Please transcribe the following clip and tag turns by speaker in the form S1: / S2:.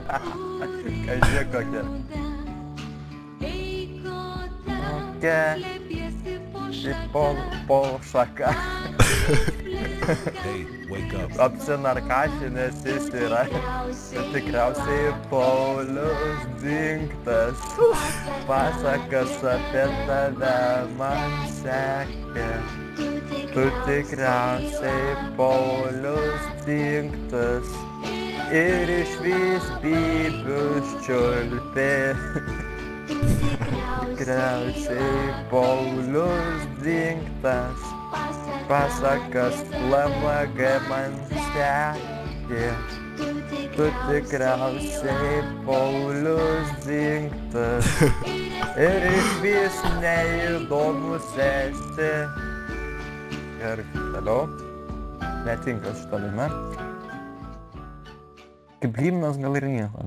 S1: Kaži kokia. Kokia. Pol šaka.
S2: Hey, wake up.
S1: Apsinarkašinės jis yra. Tikriausiai Paulius Dinktas. Pasakas apie tave man sekė. Tu tikriausiai Paulius Dinktas. Ir išvys bybius čiulpė. Tikriausiai Paulius Dinktas. Pasakas LMG man sekė. Tu tikriausiai Paulius Dinktas. Ir išvis neįdomus esi. Ir toliau. Netinka šitą daina. Kaip himnas gal ir nieko.